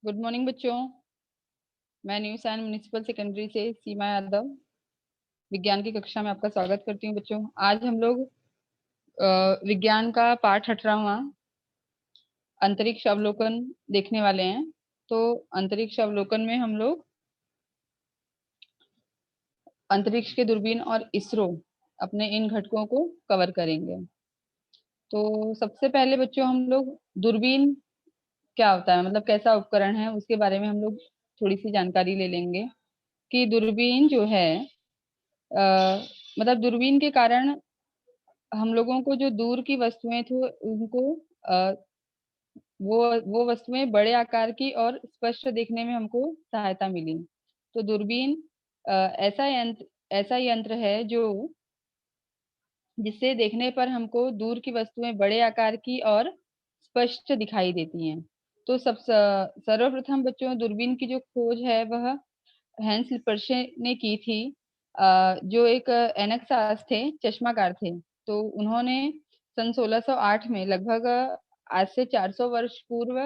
Good morning बच्चों। मैं new San municipal secondary से सीमा यादव विज्ञान की कक्षा में आपका स्वागत करती हूँ। बच्चों, आज हम लोग विज्ञान का पाठ 18वां अंतरिक्ष अवलोकन देखने वाले हैं। तो अंतरिक्ष अवलोकन में हम लोग अंतरिक्ष के दूरबीन और इसरो अपने इन घटकों को कवर करेंगे। तो सबसे पहले बच्चों हम लोग दूरबीन क्या होता है, मतलब कैसा उपकरण है, उसके बारे में हम लोग थोड़ी सी जानकारी ले लेंगे कि दूरबीन जो है मतलब दूरबीन के कारण हम लोगों को जो दूर की वस्तुएं थी उनको अ, वो वस्तुएं बड़े आकार की और स्पष्ट देखने में हमको सहायता मिली। तो दूरबीन ऐसा यंत्र है जो जिससे देखने पर हमको दूर की वस्तुएं बड़े आकार की और स्पष्ट दिखाई देती हैं। तो सर्वप्रथम बच्चों दूरबीन की जो खोज है वह हेंस लिपर्शे ने की थी। जो एक एनेक्सास थे, चश्माकार थे। तो उन्होंने सन 1608 में लगभग आज से 400 वर्ष पूर्व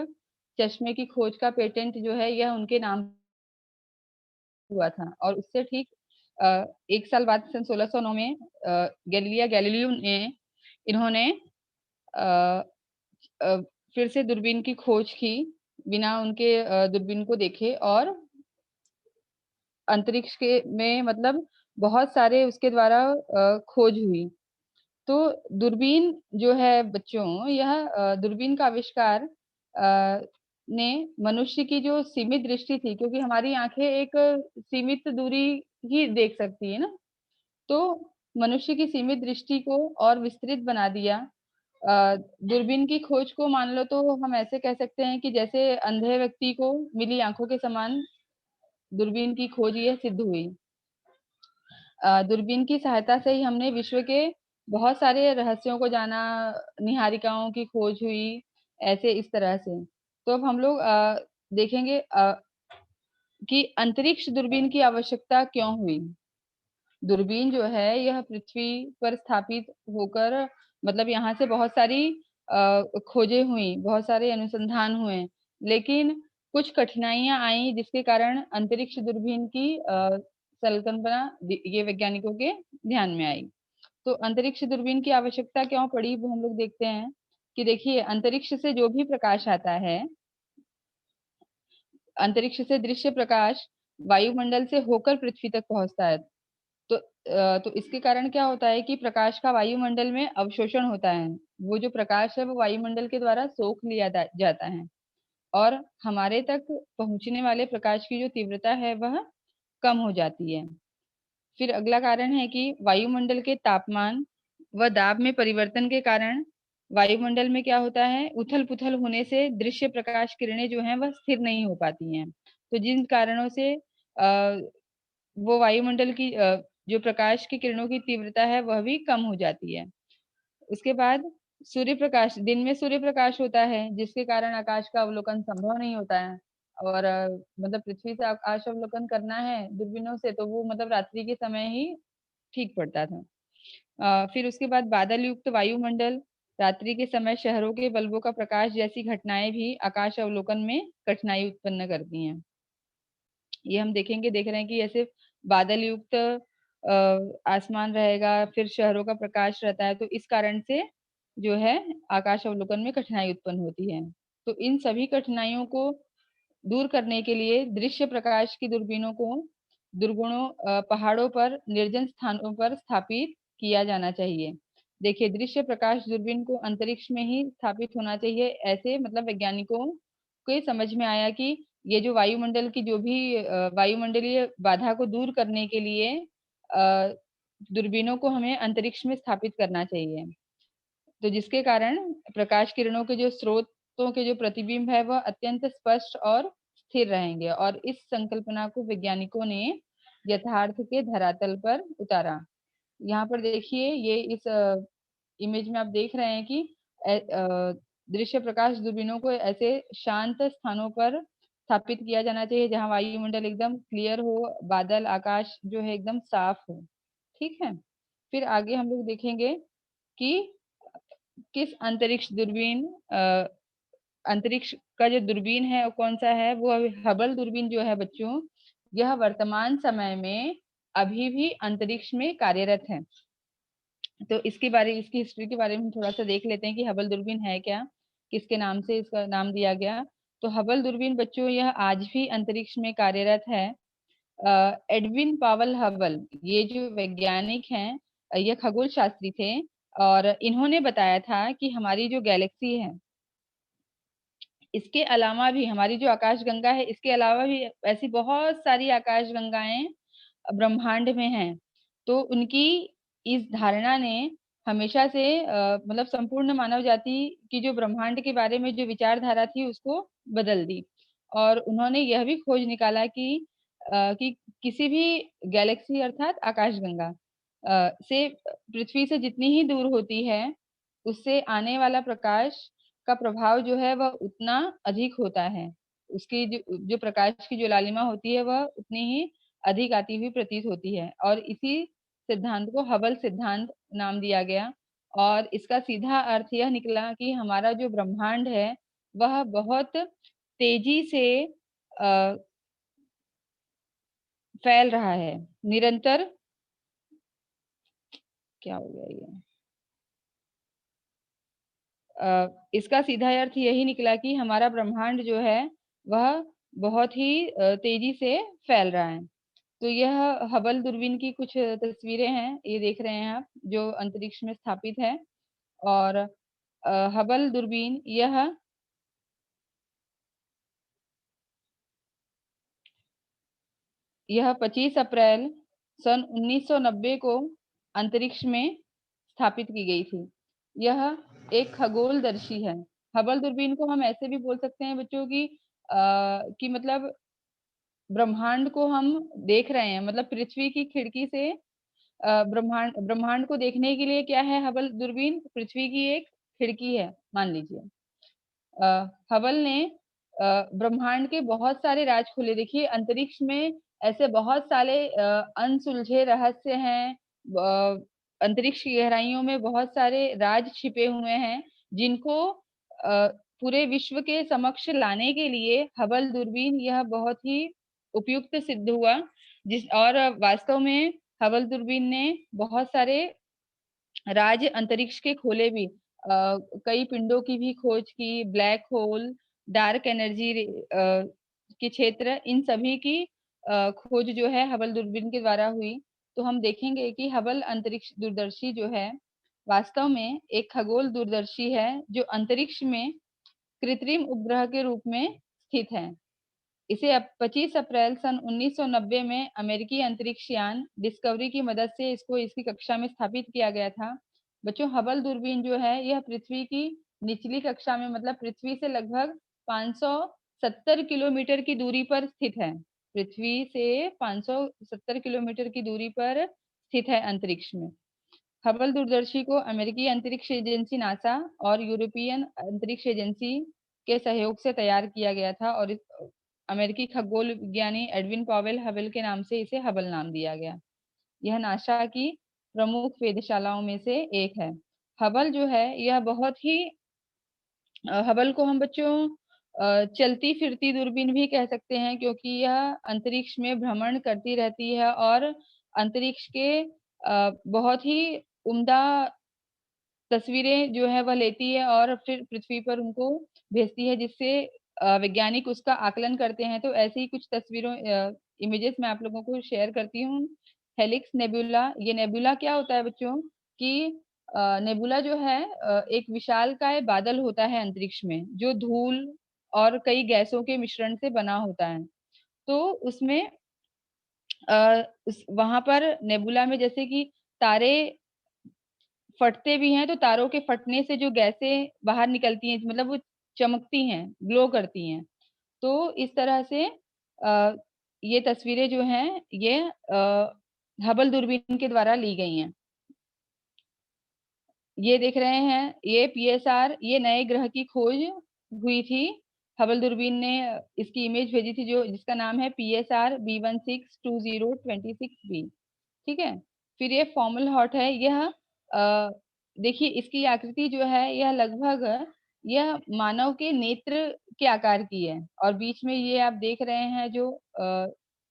चश्मे की खोज का पेटेंट जो है यह उनके नाम हुआ था। और उससे ठीक एक साल बाद सन 1609 में गैलीलियो ने इन्होंने अ, अ, फिर से दूरबीन की खोज की बिना उनके दूरबीन को देखे। और अंतरिक्ष के में मतलब बहुत सारे उसके द्वारा खोज हुई। तो दूरबीन जो है बच्चों, यह दूरबीन का आविष्कार ने मनुष्य की जो सीमित दृष्टि थी, क्योंकि हमारी आंखें एक सीमित दूरी ही देख सकती है ना, तो मनुष्य की सीमित दृष्टि को और विस्तृत बना दिया। दूरबीन की खोज को मान लो तो हम ऐसे कह सकते हैं कि जैसे अंधे व्यक्ति को मिली आंखों के समान दूरबीन की खोज यह सिद्ध हुई। दूरबीन की सहायता से ही हमने विश्व के बहुत सारे रहस्यों को जाना, निहारिकाओं की खोज हुई, ऐसे इस तरह से। तो अब हम लोग देखेंगे कि अंतरिक्ष दूरबीन की आवश्यकता क्यों हुई। दूरबीन जो है यह पृथ्वी पर स्थापित होकर मतलब यहाँ से बहुत सारी खोजें हुई, बहुत सारे अनुसंधान हुए, लेकिन कुछ कठिनाइयां आई जिसके कारण अंतरिक्ष दूरबीन की संकल्पना ये वैज्ञानिकों के ध्यान में आई। तो अंतरिक्ष दूरबीन की आवश्यकता क्यों पड़ी वो हम लोग देखते हैं कि देखिए, अंतरिक्ष से जो भी प्रकाश आता है, अंतरिक्ष से दृश्य प्रकाश वायुमंडल से होकर पृथ्वी तक पहुंचता है। तो इसके कारण क्या होता है कि प्रकाश का वायुमंडल में अवशोषण होता है। वो जो प्रकाश है वो वायुमंडल के द्वारा सोख लिया जाता है और हमारे तक पहुंचने वाले प्रकाश की जो तीव्रता है वह कम हो जाती है। फिर अगला कारण है कि वायुमंडल के तापमान व दाब में परिवर्तन के कारण वायुमंडल में क्या होता है, उथल पुथल होने से दृश्य प्रकाश किरणें जो हैं वह स्थिर नहीं हो पाती हैं। तो जिन कारणों से वो वायुमंडल की जो प्रकाश की किरणों की तीव्रता है वह भी कम हो जाती है। उसके बाद सूर्य प्रकाश, दिन में सूर्य प्रकाश होता है जिसके कारण आकाश का अवलोकन संभव नहीं होता है। और मतलब पृथ्वी से आकाश अवलोकन करना है दूरबीनों से तो वो मतलब रात्रि के समय ही ठीक पड़ता था। फिर उसके बाद बादल युक्त वायुमंडल, रात्रि के समय शहरों के बल्बों का प्रकाश जैसी घटनाएं भी आकाश अवलोकन में कठिनाई उत्पन्न करती हैं। ये हम देख रहे हैं कि ऐसे बादल युक्त आसमान रहेगा, फिर शहरों का प्रकाश रहता है, तो इस कारण से जो है आकाश अवलोकन में कठिनाई उत्पन्न होती है। तो इन सभी कठिनाइयों को दूर करने के लिए दृश्य प्रकाश की दूरबीनों को दुर्गुणों पहाड़ों पर, निर्जन स्थानों पर स्थापित किया जाना चाहिए। देखिए, दृश्य प्रकाश दूरबीन को अंतरिक्ष में ही स्थापित होना चाहिए। ऐसे मतलब वैज्ञानिकों को ये समझ में आया कि ये जो वायुमंडल की जो भी वायुमंडलीय बाधा को दूर करने के लिए दूरबीनों को हमें अंतरिक्ष में स्थापित करना चाहिए। तो जिसके कारण प्रकाश किरणों के जो स्रोतों के जो प्रतिबिंब है वह अत्यंत स्पष्ट और स्थिर रहेंगे। और इस संकल्पना को वैज्ञानिकों ने यथार्थ के धरातल पर उतारा। यहाँ पर देखिए, ये इस इमेज में आप देख रहे हैं कि दृश्य प्रकाश दूरबीनों को ऐसे शांत स्थानों पर स्थापित किया जाना चाहिए जहाँ वायुमंडल एकदम क्लियर हो, बादल आकाश जो है एकदम साफ हो। ठीक है। फिर आगे हम लोग देखेंगे कि किस अंतरिक्ष दूरबीन अंतरिक्ष का जो दूरबीन है वो कौन-सा है, वो हबल दूरबीन जो है बच्चों, यह वर्तमान समय में अभी भी अंतरिक्ष में कार्यरत है। तो इसकी हिस्ट्री के बारे में थोड़ा-सा देख लेते हैं कि हबल दूरबीन है क्या? किसके नाम से इसका नाम दिया गया? तो हबल दूरबीन बच्चों यह आज भी अंतरिक्ष में कार्यरत है। एडविन पावेल हबल ये जो वैज्ञानिक हैं, ये खगोल शास्त्री थे और इन्होंने बताया था कि हमारी जो गैलेक्सी है, इसके अलावा भी हमारी जो आकाशगंगा है, इसके अलावा भी ऐसी बहुत सारी आकाशगंगाएँ ब्रह्मांड में हैं। तो उनकी इस धारणा ने हमेशा से मतलब संपूर्ण मानव जाति की जो ब्रह्मांड के बारे में जो विचारधारा थी उसको बदल दी। और उन्होंने यह भी खोज निकाला कि किसी भी गैलेक्सी अर्थात आकाशगंगा से पृथ्वी से जितनी ही दूर होती है, उससे आने वाला प्रकाश का प्रभाव जो है वह उतना अधिक होता है। उसकी जो जो प्रकाश की जो लालिमा होती है वह उतनी ही अधिक आती हुई प्रतीत होती है और इसी सिद्धांत को हबल सिद्धांत नाम दिया गया और इसका सीधा अर्थ यह निकला कि हमारा जो ब्रह्मांड है, वह बहुत तेजी से अ, फैल रहा है। निरंतर क्या हो गया ये? इसका सीधा अर्थ यही निकला कि हमारा ब्रह्मांड जो है, वह बहुत ही तेजी से फैल रहा है। तो यह हबल दूरबीन की कुछ तस्वीरें हैं, ये देख रहे हैं आप, जो अंतरिक्ष में स्थापित है और हबल दूरबीन यह 25 अप्रैल सन 1990 को अंतरिक्ष में स्थापित की गई थी। यह एक खगोलदर्शी है। हबल दूरबीन को हम ऐसे भी बोल सकते हैं बच्चों कि मतलब ब्रह्मांड को हम देख रहे हैं, मतलब पृथ्वी की खिड़की से ब्रह्मांड ब्रह्मांड को देखने के लिए क्या है हबल दूरबीन? पृथ्वी की एक खिड़की है, मान लीजिए। हबल ने ब्रह्मांड के बहुत सारे राज खोले। देखिए अंतरिक्ष में ऐसे बहुत सारे अनसुलझे रहस्य हैं। अंतरिक्ष की गहराइयों में बहुत सारे राज छिपे हुए हैं, जिनको पूरे विश्व के समक्ष लाने के लिए हबल दूरबीन यह बहुत ही उपयुक्त सिद्ध हुआ। जिस और वास्तव में हबल दूरबीन ने बहुत सारे राज्य अंतरिक्ष के खोले भी। कई पिंडों की भी खोज की, ब्लैक होल, डार्क एनर्जी के क्षेत्र, इन सभी की खोज जो है हबल दूरबीन के द्वारा हुई। तो हम देखेंगे कि हबल अंतरिक्ष दूरदर्शी जो है, वास्तव में एक खगोल दूरदर्शी है, जो अंतरिक्ष में कृत्रिम उपग्रह के रूप में स्थित है। इसे 25 अप्रैल सन 1990 में अमेरिकी अंतरिक्ष यान डिस्कवरी की मदद से इसको इसकी कक्षा में स्थापित किया गया था। बच्चों हबल दूरबीन जो है यह पृथ्वी की निचली कक्षा में, मतलब पृथ्वी से लगभग 570 किलोमीटर की दूरी पर स्थित है। पृथ्वी से 570 किलोमीटर की दूरी पर स्थित है अंतरिक्ष में। हबल दूरदर्शी को अमेरिकी अंतरिक्ष एजेंसी नासा और यूरोपियन अंतरिक्ष एजेंसी के सहयोग से तैयार किया गया था और अमेरिकी खगोल विज्ञानी एडविन पॉवेल हबल के नाम से इसे हबल नाम दिया गया। यह नासा की प्रमुख वेधशालाओं में से एक है। हबल जो है यह बहुत ही हबल को हम बच्चों चलती फिरती दूरबीन भी कह सकते हैं, क्योंकि यह अंतरिक्ष में भ्रमण करती रहती है और अंतरिक्ष के बहुत ही उम्दा तस्वीरें जो है वह लेती है और फिर पृथ्वी पर उनको भेजती है, जिससे वैज्ञानिक उसका आकलन करते हैं। तो ऐसी ही कुछ इमेजेस मैं आप लोगों को शेयर करती हूँ। हेलिक्स नेबुला, ये नेबुला क्या होता है बच्चों कि नेबुला जो है एक विशालकाय बादल होता है अंतरिक्ष में, जो धूल और कई गैसों के मिश्रण से बना होता है। तो उसमें उस वहाँ पर नेबुला में जैसे कि तारे फटते भी हैं, तो तारों के फटने से जो गैसें बाहर निकलती हैं, मतलब वो चमकती हैं, ग्लो करती हैं। तो इस तरह से अ, ये तस्वीरें जो हैं, ये हबल दूरबीन के द्वारा ली गई हैं। ये देख रहे हैं, ये पीएसआर, ये नए ग्रह की खोज हुई थी। हबल दूरबीन ने इसकी इमेज भेजी थी, जो जिसका नाम है पीएसआर B162026b। ठीक है? फिर ये फॉर्मल हॉट है, यह देखिए इसकी आकृति जो है यह लगभग यह मानव के नेत्र के आकार की है और बीच में ये आप देख रहे हैं जो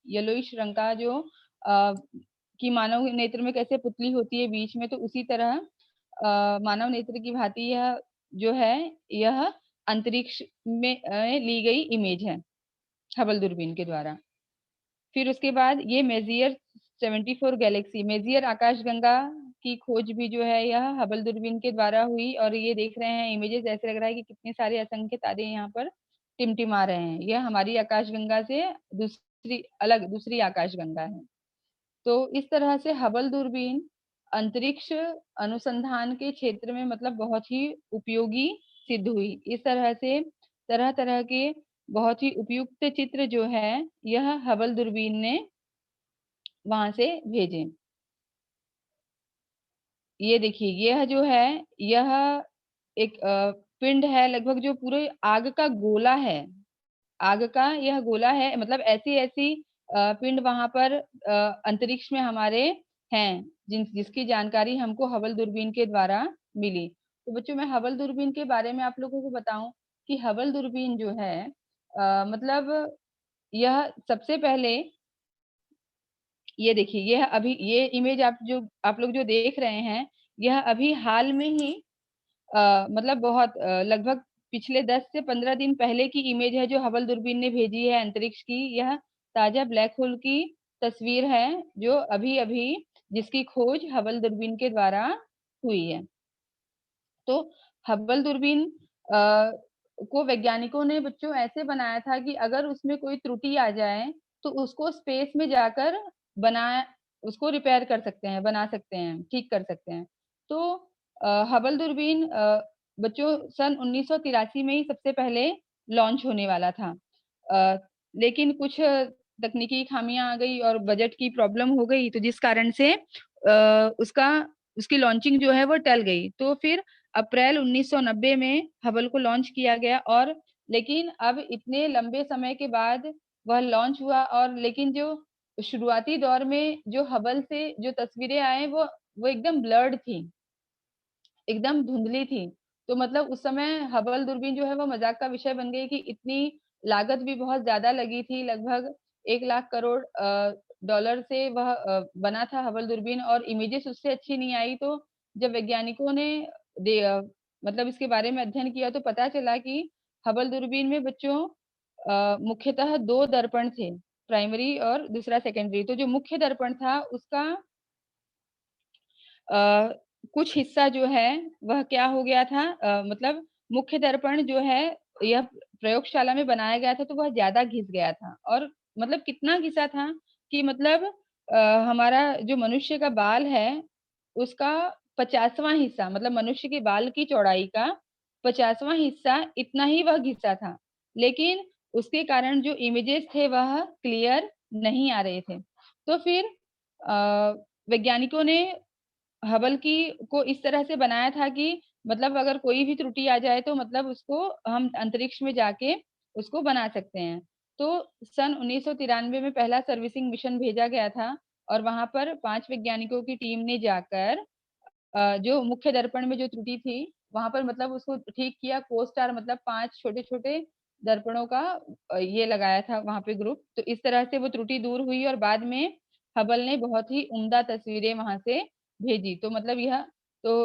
येलोइश रंग का जो कि मानव नेत्र में कैसे पुतली होती है बीच में, तो उसी तरह मानव नेत्र की भांति यह जो है यह अंतरिक्ष में ली गई इमेज है हबल दूरबीन के द्वारा। फिर उसके बाद ये मेजियर 74 गैलेक्सी, मेजियर आकाशगंगा की खोज भी जो है यह हबल दूरबीन के द्वारा हुई और ये देख रहे हैं इमेजेस, ऐसे लग रहा है कि कितने सारे असंख्य तारे यहाँ पर टिमटिमा रहे हैं। यह हमारी आकाशगंगा से दूसरी आकाशगंगा है। तो इस तरह से हबल दूरबीन अंतरिक्ष अनुसंधान के क्षेत्र में मतलब बहुत ही उपयोगी सिद्ध हुई। इस तरह से तरह तरह के बहुत ही उपयुक्त चित्र जो है यह हबल दूरबीन ने वहां से भेजे। ये देखिए यह जो है यह एक पिंड है लगभग जो पूरे आग का गोला है, आग का यह गोला है, मतलब ऐसी ऐसी पिंड वहां पर अंतरिक्ष में हमारे हैं जिसकी जानकारी हमको हबल दूरबीन के द्वारा मिली। तो बच्चों मैं हबल दूरबीन के बारे में आप लोगों को बताऊं कि हबल दूरबीन जो है मतलब यह सबसे पहले ये देखिए यह अभी ये इमेज आप लोग जो देख रहे हैं यह अभी हाल में ही मतलब बहुत लगभग पिछले 10 से 15 दिन पहले की इमेज है जो हबल दूरबीन ने भेजी है अंतरिक्ष की। यह ताजा ब्लैक होल की तस्वीर है जो अभी अभी जिसकी खोज हबल दूरबीन के द्वारा हुई है। तो हबल दूरबीन को वैज्ञानिकों ने बच्चों ऐसे बनाया था कि अगर उसमें कोई त्रुटि आ जाए तो उसको स्पेस में जाकर बना उसको रिपेयर कर सकते हैं, बना सकते हैं, ठीक कर सकते हैं। तो हबल दूरबीन बच्चों सन 1983 में ही सबसे पहले लॉन्च होने वाला था। लेकिन कुछ तकनीकी खामियां आ गई और बजट की प्रॉब्लम हो गई तो जिस कारण से उसकी लॉन्चिंग जो है वो टल गई। तो फिर अप्रैल 1990 में हबल को लॉन्च किया गया और लेकिन अब इतने लंबे समय के बाद वह लॉन्च हुआ और लेकिन जो शुरुआती दौर में जो हबल से जो तस्वीरें आए वो एकदम ब्लर्ड थी, एकदम धुंधली थी। तो मतलब उस समय हबल दूरबीन जो है वो मजाक का विषय बन गई कि इतनी लागत भी बहुत ज्यादा लगी थी, लगभग 1 लाख करोड़ डॉलर से वह बना था हबल दूरबीन और इमेजेस उससे अच्छी नहीं आई। तो जब वैज्ञानिकों ने मतलब इसके बारे में अध्ययन किया तो पता चला कि हबल दूरबीन में बच्चों मुख्यतः 2 दर्पण थे, प्राइमरी और दूसरा सेकेंडरी। तो जो मुख्य दर्पण था उसका कुछ हिस्सा जो है वह क्या हो गया था, मतलब मुख्य दर्पण जो है यह प्रयोगशाला में बनाया गया था तो वह ज्यादा घिस गया था और मतलब कितना घिसा था कि मतलब हमारा जो मनुष्य का बाल है उसका 50वां हिस्सा, मतलब मनुष्य के बाल की चौड़ाई का 50वां हिस्सा इतना ही वह घिसा था। लेकिन उसके कारण जो इमेजेस थे वह क्लियर नहीं आ रहे थे। तो फिर वैज्ञानिकों ने हबल की को इस तरह से बनाया था कि मतलब अगर कोई भी त्रुटि आ जाए तो मतलब उसको हम अंतरिक्ष में जाके उसको बना सकते हैं। तो सन 1993 में पहला सर्विसिंग मिशन भेजा गया था और वहां पर 5 वैज्ञानिकों की टीम ने जाकर जो मुख्य दर्पण में जो त्रुटि थी वहां पर मतलब उसको ठीक किया। को स्टार मतलब 5 छोटे छोटे दर्पणों का ये लगाया था वहां पे ग्रुप। तो इस तरह से वो त्रुटि दूर हुई और बाद में हबल ने बहुत ही उम्दा तस्वीरें वहां से भेजी। तो मतलब यह तो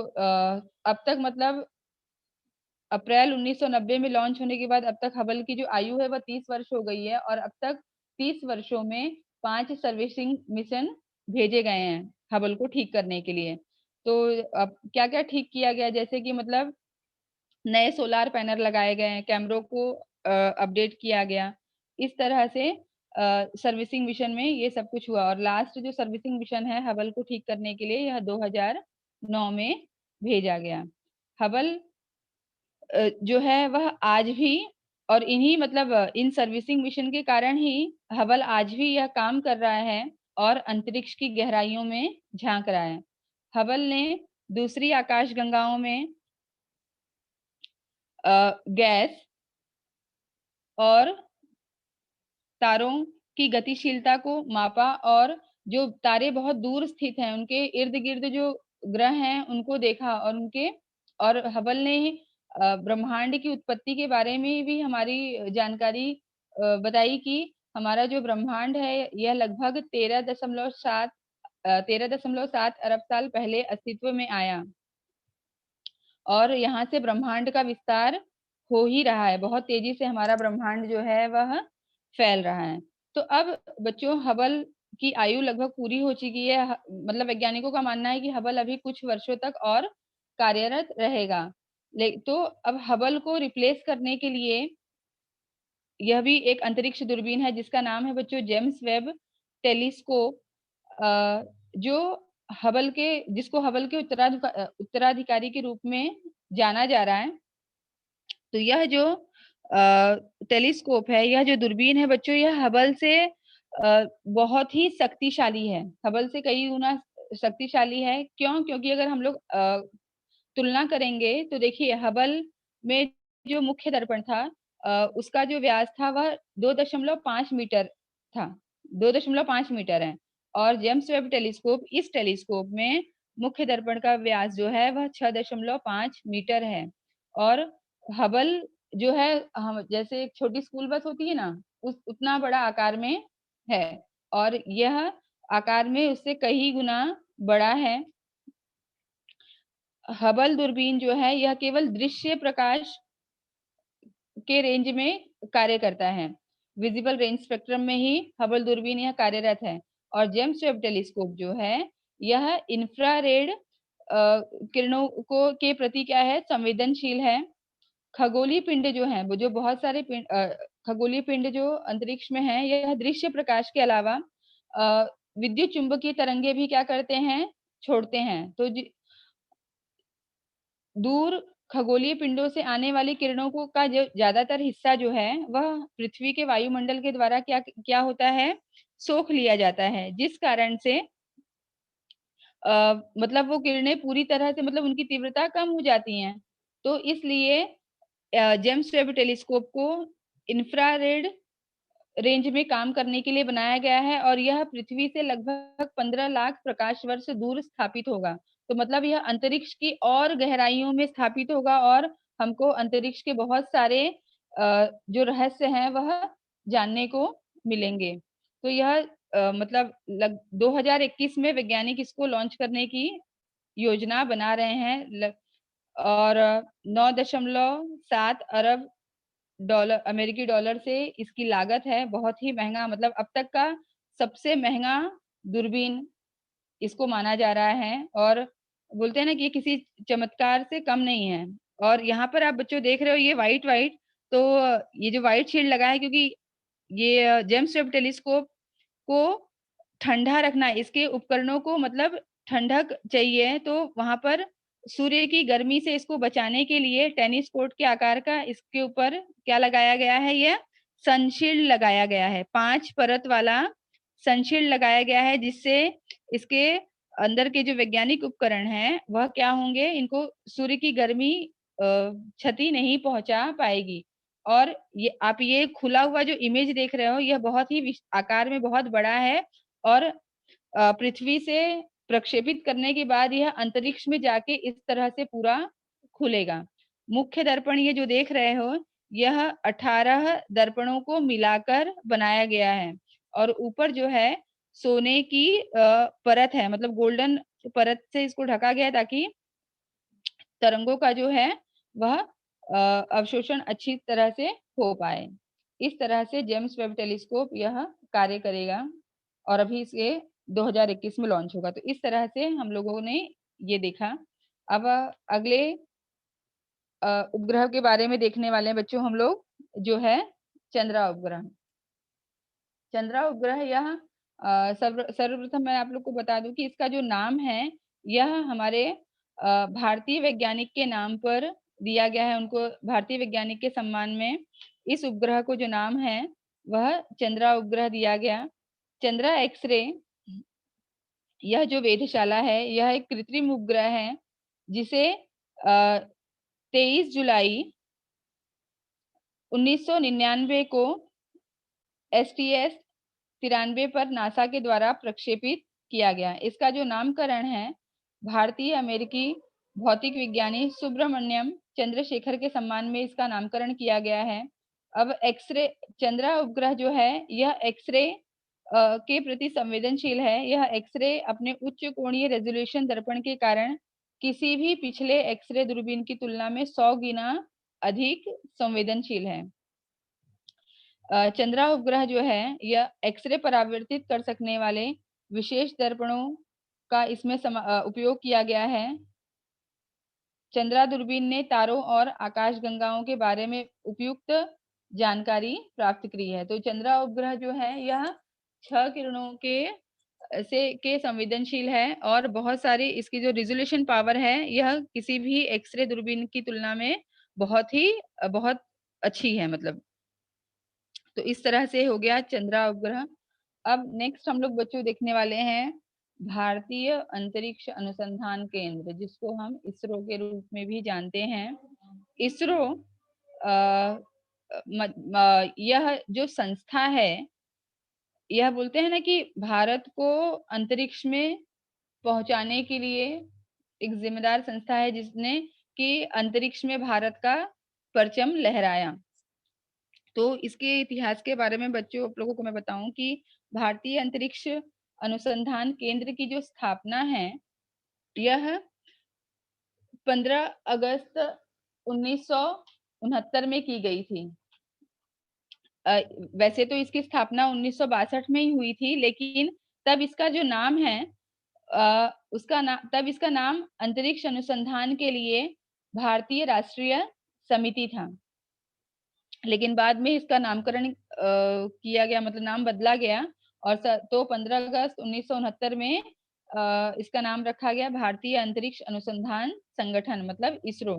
अब तक मतलब अप्रैल 1990 में लॉन्च होने के बाद अब तक हबल की जो आयु है वह 30 वर्ष हो गई है और अब तक 30 वर्षों में 5 सर्विसिंग मिशन भेजे गए हैं हबल को ठीक करने के लिए। तो अब क्या क्या ठीक किया गया, जैसे कि मतलब नए सोलार पैनल लगाए गए हैं, कैमरों को अपडेट किया गया। इस तरह से सर्विसिंग मिशन में ये सब कुछ हुआ और लास्ट जो सर्विसिंग मिशन है हबल को ठीक करने के लिए यह 2009 में भेजा गया। हबल जो है वह आज भी और इन्हीं मतलब इन सर्विसिंग मिशन के कारण ही हबल आज भी यह काम कर रहा है और अंतरिक्ष की गहराइयों में झांक रहा है। हबल ने दूसरी आकाशगंगाओं में गैस और तारों की गतिशीलता को मापा और जो तारे बहुत दूर स्थित हैं उनके इर्द गिर्द जो ग्रह हैं उनको देखा और हबल ने ब्रह्मांड की उत्पत्ति के बारे में भी हमारी जानकारी बताई कि हमारा जो ब्रह्मांड है यह लगभग 13.7 अरब साल पहले अस्तित्व में आया और यहाँ से ब्रह्मांड का विस्तार हो ही रहा है। बहुत तेजी से हमारा ब्रह्मांड जो है वह फैल रहा है। तो अब बच्चों, हबल की आयु लगभग पूरी हो चुकी है। मतलब वैज्ञानिकों का मानना है कि हबल अभी कुछ वर्षों तक और कार्यरत रहेगा। तो अब हबल को रिप्लेस करने के लिए यह भी एक अंतरिक्ष दूरबीन है जिसका नाम है बच्चों जेम्स वेब टेलीस्कोप, जो जिसको हबल के उत्तराधिकारी के रूप में जाना जा रहा है। तो यह जो टेलीस्कोप है, यह जो दूरबीन है बच्चों, यह हबल से बहुत ही शक्तिशाली है। हबल से कई गुना शक्तिशाली है। क्यों? क्योंकि अगर हम लोग तुलना करेंगे तो देखिए, हबल में जो मुख्य दर्पण था उसका जो व्यास था वह 2.5 मीटर था, 2.5 मीटर है। और जेम्स वेब टेलीस्कोप, इस टेलीस्कोप में मुख्य दर्पण का व्यास जो है वह 6.5 मीटर है। और हबल जो है, हम जैसे एक छोटी स्कूल बस होती है ना, उस उतना बड़ा आकार में है और यह आकार में उससे कई गुना बड़ा है। हबल दूरबीन जो है यह केवल दृश्य प्रकाश के रेंज में कार्य करता है। विजिबल रेंज स्पेक्ट्रम में ही हबल दूरबीन यह कार्यरत है। और जेम्स वेब टेलीस्कोप जो है यह इंफ्रारेड किरणों को के प्रति क्या है, संवेदनशील है। खगोलीय पिंड जो हैं, वो जो बहुत सारे खगोलीय पिंड जो अंतरिक्ष में हैं, यह दृश्य प्रकाश के अलावा विद्युत चुंबकीय तरंगे भी क्या करते हैं, छोड़ते हैं। तो दूर खगोलीय पिंडों से आने वाली किरणों को का जो ज्यादातर हिस्सा जो है वह पृथ्वी के वायुमंडल के द्वारा क्या क्या होता है, सोख लिया जाता है, जिस कारण से मतलब वो किरणें पूरी तरह से, मतलब उनकी तीव्रता कम हो जाती हैं। तो इसलिए जेम्स वेब टेलीस्कोप को इंफ्रारेड रेंज में काम करने के लिए बनाया गया है और यह पृथ्वी से लगभग 15 लाख प्रकाश वर्ष दूर स्थापित होगा। तो मतलब यह अंतरिक्ष की और गहराइयों में स्थापित होगा और हमको अंतरिक्ष के बहुत सारे जो रहस्य हैं वह जानने को मिलेंगे। तो यह मतलब 2021 में वैज्ञानिक इसको लॉन्च करने की योजना बना रहे हैं। और 9.7 अरब डॉलर, अमेरिकी डॉलर से इसकी लागत है। बहुत ही महंगा, मतलब अब तक का सबसे महंगा दूरबीन इसको माना जा रहा है। और बोलते हैं ना कि ये किसी चमत्कार से कम नहीं है। और यहाँ पर आप बच्चों देख रहे हो ये व्हाइट व्हाइट, तो ये जो व्हाइट शील्ड लगा है, क्योंकि ये जेम्स वेब टेलीस्कोप को ठंडा रखना, इसके उपकरणों को मतलब ठंडक चाहिए, तो वहाँ पर सूर्य की गर्मी से इसको बचाने के लिए टेनिस कोर्ट के आकार का इसके ऊपर क्या लगाया गया है, यह सनशील्ड लगाया गया है। 5 परत वाला सनशील्ड लगाया गया है, जिससे इसके अंदर के जो वैज्ञानिक उपकरण हैं वह क्या होंगे, इनको सूर्य की गर्मी क्षति नहीं पहुंचा पाएगी। और ये खुला हुआ जो इमेज देख रहे हो, यह बहुत ही आकार में बहुत बड़ा है और पृथ्वी से प्रक्षेपित करने के बाद यह अंतरिक्ष में जाके इस तरह से पूरा खुलेगा। मुख्य दर्पण ये जो देख रहे हो, यह 18 दर्पणों को मिलाकर बनाया गया है और ऊपर जो है सोने की परत है, मतलब गोल्डन परत से इसको ढका गया है ताकि तरंगों का जो है वह अवशोषण अच्छी तरह से हो पाए। इस तरह से जेम्स वेब टेलीस्कोप यह कार्य करेगा और अभी इसे 2021 में लॉन्च होगा। तो इस तरह से हम लोगों ने ये देखा। अब अगले उपग्रह के बारे में देखने वाले हैं बच्चों हम लोग, जो है चंद्रा उपग्रह। चंद्रा उपग्रह यह सर्वप्रथम मैं आप लोग को बता दूं कि इसका जो नाम है यह हमारे भारतीय वैज्ञानिक के नाम पर दिया गया है। उनको भारतीय वैज्ञानिक के सम्मान में इस उपग्रह को जो नाम है वह चंद्रा उपग्रह दिया गया। चंद्रा एक्सरे, यह जो वेधशाला है यह एक कृत्रिम उपग्रह है जिसे 23 जुलाई 1999 को STS 93 पर नासा के द्वारा प्रक्षेपित किया गया। इसका जो नामकरण है भारतीय अमेरिकी भौतिक विज्ञानी सुब्रमण्यम चंद्रशेखर के सम्मान में इसका नामकरण किया गया है। अब एक्सरे चंद्रा उपग्रह जो है यह एक्सरे के प्रति संवेदनशील है। यह एक्सरे अपने उच्च कोणीय रेजोल्यूशन दर्पण के कारण किसी भी पिछले एक्सरे दूरबीन की तुलना में 100 गुना अधिक संवेदनशील है। चंद्रा उपग्रह जो है यह एक्सरे परावर्तित कर सकने वाले विशेष दर्पणों का इसमें उपयोग किया गया है। चंद्रा दूरबीन ने तारों और आकाशगंगाओं के बारे में उपयुक्त जानकारी प्राप्त की है। तो चंद्रा उपग्रह जो है यह 6 किरणों के संवेदनशील है और बहुत सारी इसकी जो रिजोल्यूशन पावर है यह किसी भी एक्सरे दूरबीन की तुलना में बहुत अच्छी है मतलब। तो इस तरह से हो गया चंद्रा उपग्रह। अब नेक्स्ट हम लोग बच्चों देखने वाले हैं भारतीय अंतरिक्ष अनुसंधान केंद्र, जिसको हम इसरो के रूप में भी जानते हैं। इसरो यह जो संस्था है, यह बोलते हैं ना कि भारत को अंतरिक्ष में पहुंचाने के लिए एक जिम्मेदार संस्था है, जिसने कि अंतरिक्ष में भारत का परचम लहराया। तो इसके इतिहास के बारे में बच्चों आप लोगों को मैं बताऊं कि भारतीय अंतरिक्ष अनुसंधान केंद्र की जो स्थापना है यह 15 अगस्त 1969 में की गई थी। वैसे तो इसकी स्थापना 1962 में ही हुई थी, लेकिन तब इसका जो नाम है तब इसका नाम अंतरिक्ष अनुसंधान के लिए भारतीय राष्ट्रीय समिति था। लेकिन बाद में इसका नामकरण किया गया, मतलब नाम बदला गया और तो 15 अगस्त 1969 में इसका नाम रखा गया भारतीय अंतरिक्ष अनुसंधान संगठन, मतलब इसरो।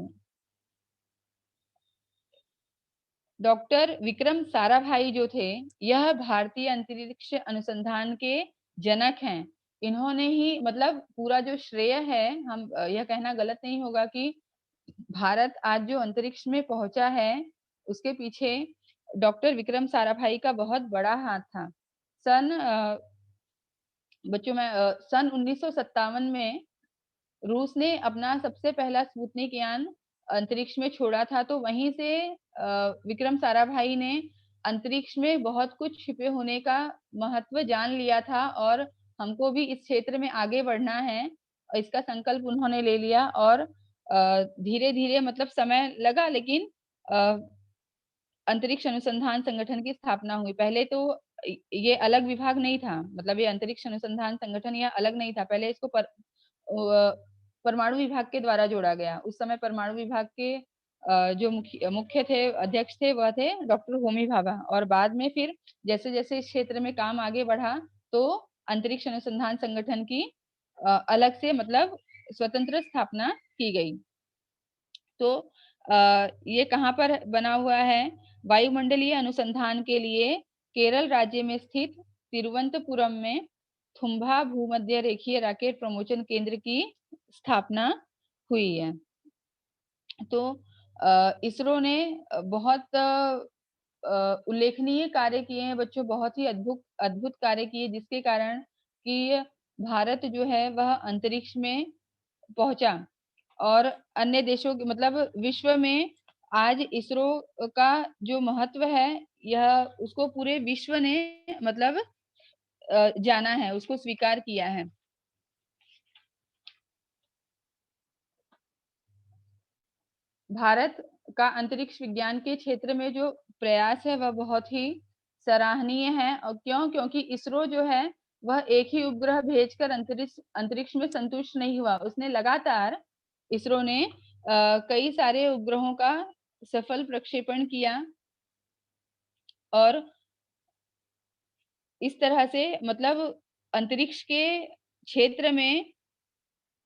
डॉक्टर विक्रम साराभाई जो थे यह भारतीय अंतरिक्ष अनुसंधान के जनक हैं। इन्होंने ही मतलब पूरा जो श्रेय है, हम यह कहना गलत नहीं होगा कि भारत आज जो अंतरिक्ष में पहुंचा है उसके पीछे डॉक्टर विक्रम साराभाई का बहुत बड़ा हाथ था। बच्चों में सन 1957 में रूस ने अपना सबसे पहला स्पुतनिक यान अंतरिक्ष में छोड़ा था। तो वहीं से विक्रम साराभाई ने अंतरिक्ष में बहुत कुछ छिपे होने का महत्व जान लिया था और हमको भी इस क्षेत्र में आगे बढ़ना है, इसका संकल्प उन्होंने ले लिया। और धीरे धीरे मतलब समय लगा, लेकिन अंतरिक्ष अनुसंधान संगठन की स्थापना हुई। पहले तो ये अलग विभाग नहीं था, मतलब ये अंतरिक्ष अनुसंधान संगठन यह अलग नहीं था। पहले इसको परमाणु विभाग के द्वारा जोड़ा गया। उस समय परमाणु विभाग के जो मुख्य थे, अध्यक्ष थे, वह थे डॉक्टर होमी भाभा। और बाद में फिर जैसे जैसे इस क्षेत्र में काम आगे बढ़ा तो अंतरिक्ष अनुसंधान संगठन की अलग से मतलब स्वतंत्र स्थापना की गई। तो ये कहाँ पर बना हुआ है? वायुमंडलीय अनुसंधान के लिए केरल राज्य में स्थित तिरुवनंतपुरम में थुम्बा भूमध्य रेखीय रॉकेट प्रमोशन केंद्र की स्थापना हुई है। तो इसरो ने बहुत उल्लेखनीय कार्य किए हैं बच्चों, बहुत ही अद्भुत अद्भुत कार्य किए, जिसके कारण कि भारत जो है वह अंतरिक्ष में पहुंचा और अन्य देशों के मतलब विश्व में आज इसरो का जो महत्व है यह उसको पूरे विश्व ने मतलब जाना है, उसको स्वीकार किया है। भारत का अंतरिक्ष विज्ञान के क्षेत्र में जो प्रयास है वह बहुत ही सराहनीय है। और क्योंकि इसरो जो है वह एक ही उपग्रह भेजकर अंतरिक्ष में संतुष्ट नहीं हुआ। उसने लगातार इसरो ने कई सारे उपग्रहों का सफल प्रक्षेपण किया और इस तरह से मतलब अंतरिक्ष के क्षेत्र में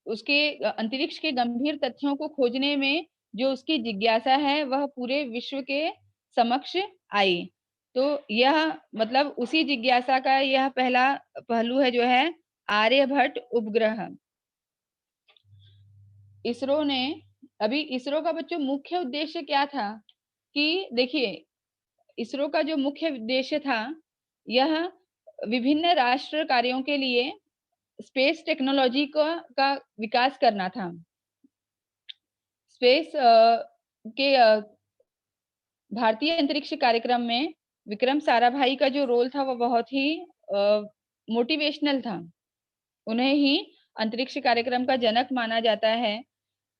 उसके अंतरिक्ष के गंभीर तथ्यों को खोजने में जो उसकी जिज्ञासा है वह पूरे विश्व के समक्ष आई। तो यह मतलब उसी जिज्ञासा का यह पहला पहलू है जो है आर्यभट्ट उपग्रह। इसरो ने अभी इसरो का बच्चों मुख्य उद्देश्य क्या था कि देखिए, इसरो का जो मुख्य उद्देश्य था यह विभिन्न राष्ट्र कार्यों के लिए स्पेस टेक्नोलॉजी का विकास करना था। स्पेस के भारतीय अंतरिक्ष कार्यक्रम में विक्रम साराभाई का जो रोल था वो बहुत ही मोटिवेशनल था। उन्हें ही अंतरिक्ष कार्यक्रम का जनक माना जाता है।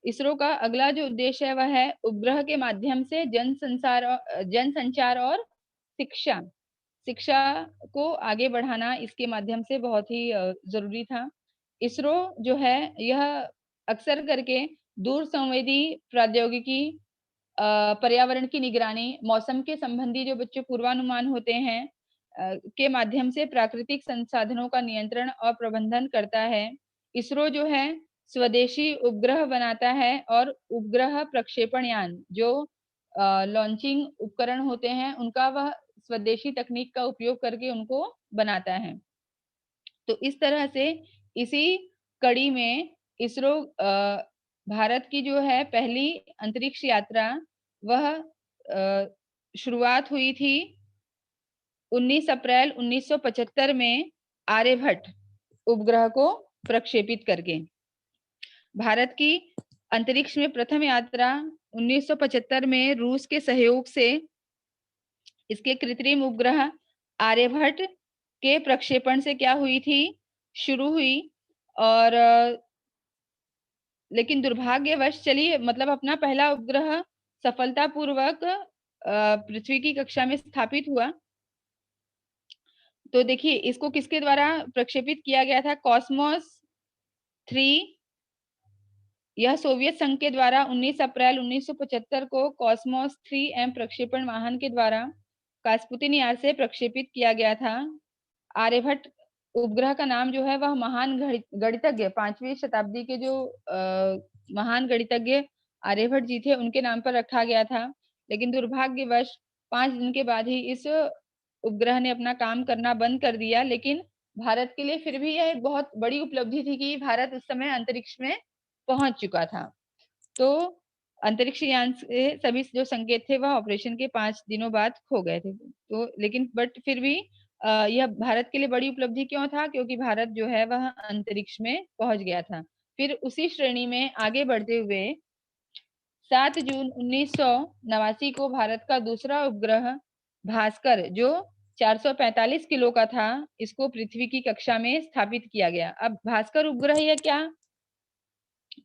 इसरो का अगला जो उद्देश्य है वह है उपग्रह के माध्यम से जनसंचार और शिक्षा शिक्षा को आगे बढ़ाना, इसके माध्यम से बहुत ही ज़रूरी था। इसरो जो है यह अक्सर करके दूर संवेदी प्रौद्योगिकी, पर्यावरण की निगरानी, मौसम के संबंधी जो बच्चों पूर्वानुमान होते हैं के माध्यम से प्राकृतिक संसाधनों का नियंत्रण और प्रबंधन करता है। इसरो जो है स्वदेशी उपग्रह बनाता है और उपग्रह प्रक्षेपण यान जो लॉन्चिंग उपकरण होते हैं उनका वह स्वदेशी तकनीक का उपयोग करके उनको बनाता है। तो इस तरह से इसी कड़ी में इसरो भारत की जो है पहली अंतरिक्ष यात्रा वह शुरुआत हुई थी 19 अप्रैल 1975 में आर्यभट्ट उपग्रह को प्रक्षेपित करके। भारत की अंतरिक्ष में प्रथम यात्रा 1975 में रूस के सहयोग से इसके कृत्रिम उपग्रह आर्यभट्ट के प्रक्षेपण से क्या हुई थी, शुरू हुई और लेकिन दुर्भाग्यवश चलिए मतलब अपना पहला उपग्रह सफलतापूर्वक पृथ्वी की कक्षा में स्थापित हुआ। तो देखिए इसको किसके द्वारा प्रक्षेपित किया गया था, कॉस्मोस 3। यह सोवियत संघ के द्वारा 19 अप्रैल 1975 को कॉस्मोस 3M प्रक्षेपण वाहन के द्वारा कास्पुतिन यार से प्रक्षेपित किया गया था। आर्यभट्ट उपग्रह का नाम जो है वह महान गणितज्ञ 5वीं शताब्दी के जो महान गणितज्ञ आर्यभट्ट जी थे उनके नाम पर रखा गया था। लेकिन दुर्भाग्यवश 5 दिन के बाद ही इस उपग्रह ने अपना काम करना बंद कर दिया। लेकिन भारत के लिए फिर भी यह एक बहुत बड़ी उपलब्धि थी कि भारत उस समय अंतरिक्ष में पहुंच चुका था। तो अंतरिक्ष यान से सभी जो संकेत थे वह ऑपरेशन के 5 दिनों बाद खो गए थे। तो लेकिन बट फिर भी यह भारत के लिए बड़ी उपलब्धि क्यों था? क्योंकि भारत जो है वह अंतरिक्ष में पहुंच गया था। फिर उसी श्रेणी में आगे बढ़ते हुए 7 जून 1989 को भारत का दूसरा उपग्रह भास्कर जो 445 किलो का था, इसको पृथ्वी की कक्षा में स्थापित किया गया। अब भास्कर उपग्रह यह क्या,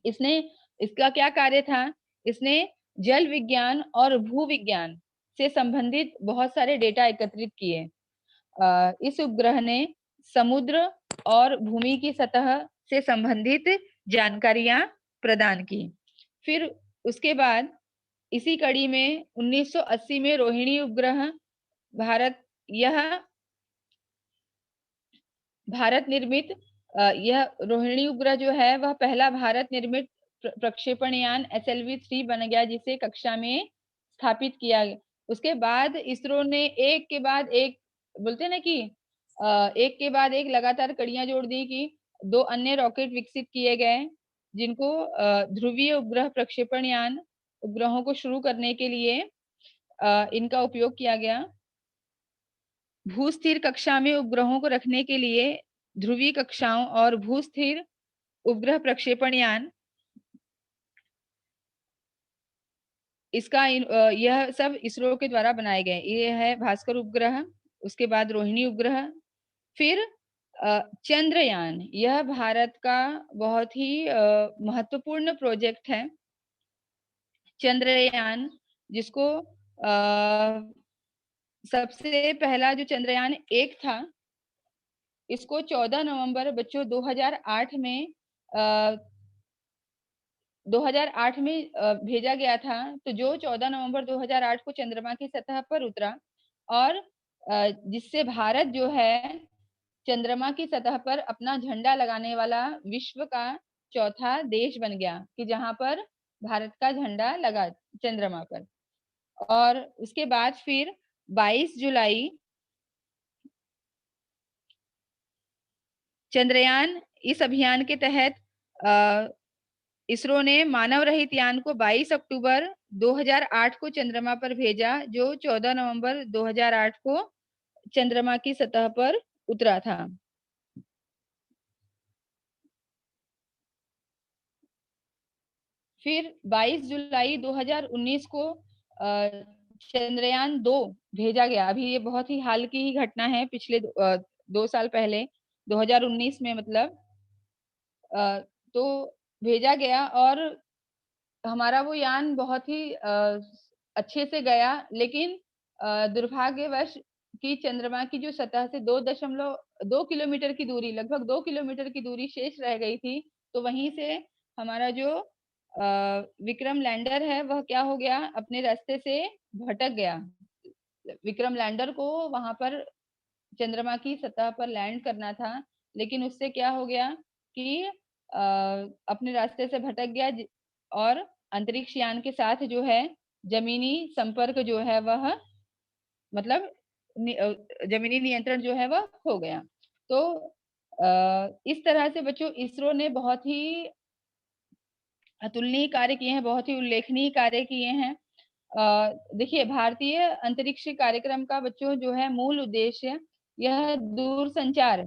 इसने इसका क्या कार्य था? इसने जल विज्ञान और भूविज्ञान से संबंधित बहुत सारे डेटा एकत्रित किए। इस उपग्रह ने समुद्र और भूमि की सतह से संबंधित जानकारियां प्रदान की। फिर उसके बाद इसी कड़ी में 1980 में रोहिणी उपग्रह भारत निर्मित यह रोहिणी उपग्रह जो है वह पहला भारत निर्मित प्रक्षेपण यान SLV-3 बन गया जिसे कक्षा में स्थापित किया गया। उसके बाद इसरो ने एक के बाद एक बोलते ना कि एक के बाद एक लगातार कड़ियां जोड़ दी कि 2 अन्य रॉकेट विकसित किए गए जिनको ध्रुवीय उपग्रह प्रक्षेपण यान उपग्रहों को शुरू करने के लिए इनका उपयोग किया गया। भूस्थिर कक्षा में उपग्रहों को रखने के लिए ध्रुवीय कक्षाओं और भूस्थिर उपग्रह प्रक्षेपण यान यह सब इसरो के द्वारा बनाए गए। ये है भास्कर उपग्रह, उसके बाद रोहिणी उपग्रह, फिर चंद्रयान। यह भारत का बहुत ही महत्वपूर्ण प्रोजेक्ट है चंद्रयान, जिसको सबसे पहला जो चंद्रयान 1 था इसको 14 नवंबर बच्चों 2008 में 2008 में भेजा गया था। तो जो 14 नवंबर 2008 को चंद्रमा की सतह पर उतरा और जिससे भारत जो है चंद्रमा की सतह पर अपना झंडा लगाने वाला विश्व का चौथा देश बन गया कि जहां पर भारत का झंडा लगा चंद्रमा पर। और उसके बाद फिर 22 जुलाई चंद्रयान इस अभियान के तहत इसरो ने मानव रहित यान को 22 अक्टूबर 2008 को चंद्रमा पर भेजा जो 14 नवंबर 2008 को चंद्रमा की सतह पर उतरा था। फिर 22 जुलाई 2019 को चंद्रयान 2 भेजा गया। अभी ये बहुत ही हाल की ही घटना है, पिछले 2 साल पहले 2019 में मतलब तो भेजा गया, और हमारा वो यान बहुत ही अच्छे से गया, लेकिन दुर्भाग्यवश कि चंद्रमा की जो सतह से 2.2 किलोमीटर की दूरी, लगभग 2 किलोमीटर की दूरी शेष रह गई थी। तो वहीं से हमारा जो विक्रम लैंडर है वह क्या हो गया, अपने रास्ते से भटक गया। विक्रम लैंडर को वहां पर चंद्रमा की सतह पर लैंड करना था, लेकिन उससे क्या हो गया कि अपने रास्ते से भटक गया, और अंतरिक्ष यान के साथ जो है जमीनी संपर्क जो है वह मतलब जमीनी नियंत्रण जो है वह खो गया। तो इस तरह से बच्चों इसरो ने बहुत ही अतुलनीय कार्य किए हैं, बहुत ही उल्लेखनीय कार्य किए हैं। देखिए, भारतीय अंतरिक्ष कार्यक्रम का बच्चों जो है मूल उद्देश्य, यह दूर संचार,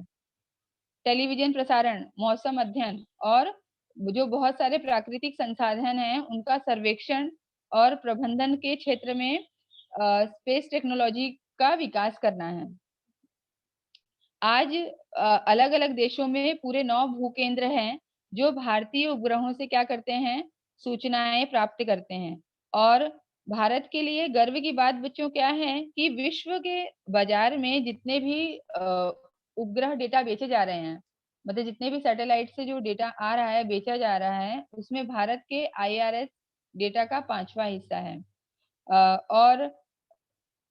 टेलीविजन प्रसारण, मौसम अध्ययन और जो बहुत सारे प्राकृतिक संसाधन हैं उनका सर्वेक्षण और प्रबंधन के क्षेत्र में स्पेस टेक्नोलॉजी का विकास करना है। आज अलग अलग देशों में पूरे 9 भूकेंद्र हैं जो भारतीय उपग्रहों से क्या करते हैं, सूचनाएं प्राप्त करते हैं। और भारत के लिए गर्व की बात बच्चों क्या है कि विश्व के बाजार में जितने भी उपग्रह डेटा बेचे जा रहे हैं, मतलब जितने भी सैटेलाइट से जो डेटा आ रहा है, बेचा जा रहा है, उसमें भारत के आईआरएस डेटा का 5वां हिस्सा है। और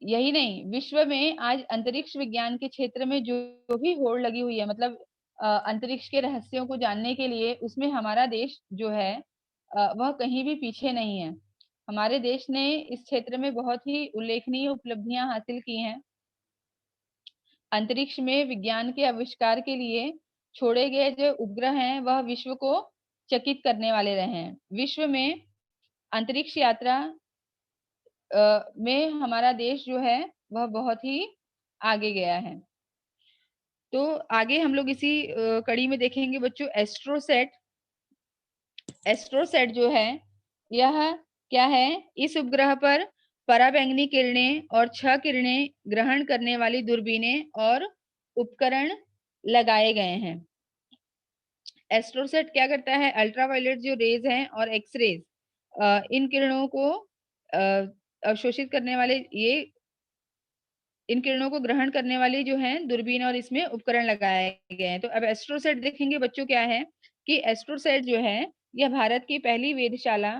यही नहीं, विश्व में आज अंतरिक्ष विज्ञान के क्षेत्र में जो भी होड़ लगी हुई है, मतलब अंतरिक्ष के रहस्यों को जानने के लिए, उसमें हमारा देश जो है वह कहीं भी पीछे नहीं है। हमारे देश ने इस क्षेत्र में बहुत ही उल्लेखनीय उपलब्धियां हासिल की हैं। अंतरिक्ष में विज्ञान के आविष्कार के लिए छोड़े गए जो उपग्रह हैं वह विश्व को चकित करने वाले रहे हैं। विश्व में अंतरिक्ष यात्रा में हमारा देश जो है वह बहुत ही आगे गया है। तो आगे हम लोग इसी कड़ी में देखेंगे बच्चों एस्ट्रोसेट। एस्ट्रोसेट जो है यह क्या है, इस उपग्रह पर पराबैंगनी किरणें और छह किरणें ग्रहण करने वाली दूरबीनें और उपकरण लगाए गए हैं। एस्ट्रोसेट क्या करता है, अल्ट्रावायलेट जो रेज हैं और एक्स रेज, इन किरणों को अवशोषित करने वाले, ये इन किरणों को ग्रहण करने वाली जो है दूरबीन और इसमें उपकरण लगाए गए हैं। तो अब एस्ट्रोसेट देखेंगे बच्चों क्या है कि एस्ट्रोसेट जो है यह भारत की पहली वेधशाला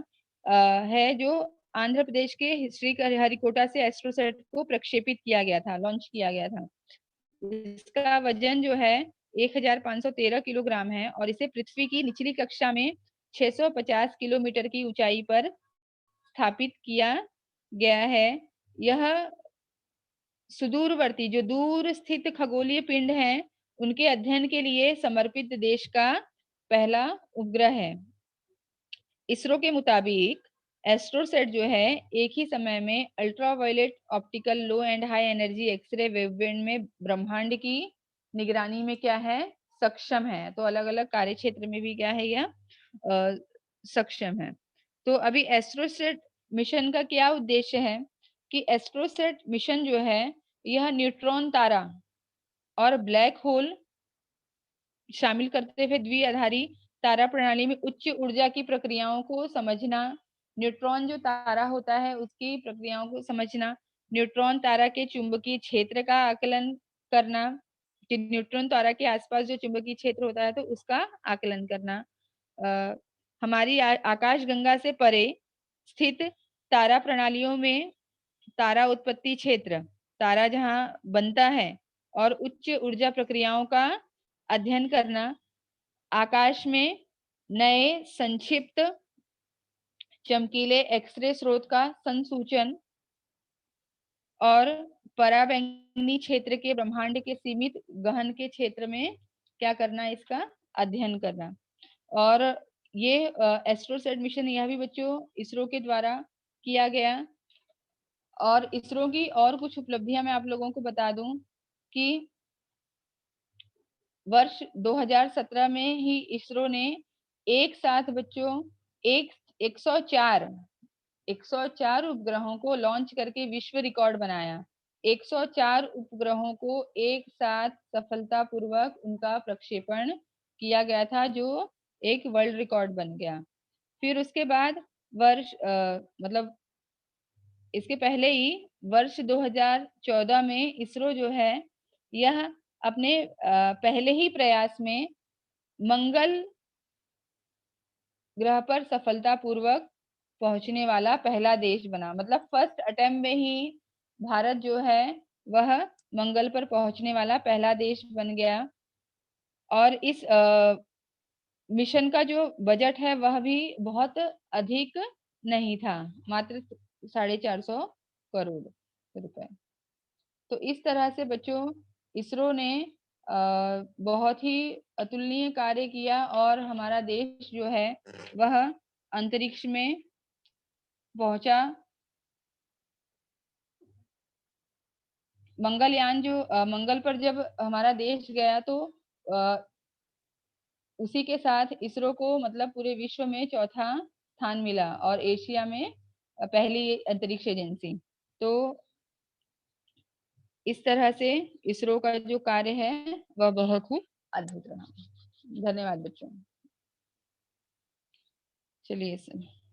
है जो आंध्र प्रदेश के श्रीहरिकोटा से एस्ट्रोसेट को प्रक्षेपित किया गया था, लॉन्च किया गया था। इसका वजन जो है 1513 किलोग्राम है और इसे पृथ्वी की निचली कक्षा में 650 किलोमीटर की ऊंचाई पर स्थापित किया गया है। यह सुदूरवर्ती जो दूर स्थित खगोलीय पिंड हैं उनके अध्ययन के लिए समर्पित देश का पहला उपग्रह है। इसरो के मुताबिक एस्ट्रोसेट जो है एक ही समय में ultraviolet, optical, low and high energy X ray waveband में ब्रह्मांड की निगरानी में क्या है, सक्षम है। तो अलग अलग कार्य क्षेत्र में भी क्या है, यह सक्षम है। तो अभी एस्ट्रोसेट मिशन का क्या उद्देश्य है कि एस्ट्रोसेट मिशन जो है यह न्यूट्रॉन तारा और ब्लैक होल शामिल करते हुए द्विआधारी तारा प्रणाली में उच्च ऊर्जा की प्रक्रियाओं को समझना, न्यूट्रॉन जो तारा होता है उसकी प्रक्रियाओं को समझना, न्यूट्रॉन तारा के चुंबकीय क्षेत्र का आकलन करना, कि न्यूट्रॉन तारा के आसपास जो चुंबकीय क्षेत्र होता है तो उसका आकलन करना, हमारी आकाश गंगा से परे स्थित तारा प्रणालियों में तारा उत्पत्ति क्षेत्र, तारा जहां बनता है, और उच्च ऊर्जा प्रक्रियाओं का अध्ययन करना, आकाश में नए संक्षिप्त चमकीले एक्सरे स्रोत का संसूचन और पराबैंगनी क्षेत्र के ब्रह्मांड के सीमित गहन के क्षेत्र में क्या करना, इसका अध्ययन करना। और ये एस्ट्रोसेट मिशन यह भी बच्चों इसरो के द्वारा किया गया। और इसरो की और कुछ उपलब्धियां मैं आप लोगों को बता दूं कि वर्ष 2017 में ही इसरो ने एक साथ बच्चों एक 104 104 उपग्रहों को लॉन्च करके विश्व रिकॉर्ड बनाया। 104 उपग्रहों को एक साथ सफलतापूर्वक उनका प्रक्षेपण किया गया था, जो एक वर्ल्ड रिकॉर्ड बन गया। फिर उसके बाद मतलब इसके पहले ही वर्ष 2014 में इसरो जो है, यह अपने पहले ही प्रयास में मंगल ग्रह पर सफलतापूर्वक पहुंचने वाला पहला देश बना। मतलब फर्स्ट अटेम्प्ट में ही भारत जो है वह मंगल पर पहुंचने वाला पहला देश बन गया। और इस मिशन का जो बजट है वह भी बहुत अधिक नहीं था, मात्र 450 करोड़ रुपए। तो इस तरह से बच्चों इसरो ने बहुत ही अतुलनीय कार्य किया और हमारा देश जो है वह अंतरिक्ष में पहुंचा। मंगलयान जो मंगल पर जब हमारा देश गया तो अ, उसी के साथ इसरो को मतलब पूरे विश्व में चौथा स्थान मिला और एशिया में पहली अंतरिक्ष एजेंसी। तो इस तरह से इसरो का जो कार्य है वह बहुत ही अद्भुत रहा। धन्यवाद बच्चों। चलिए सर।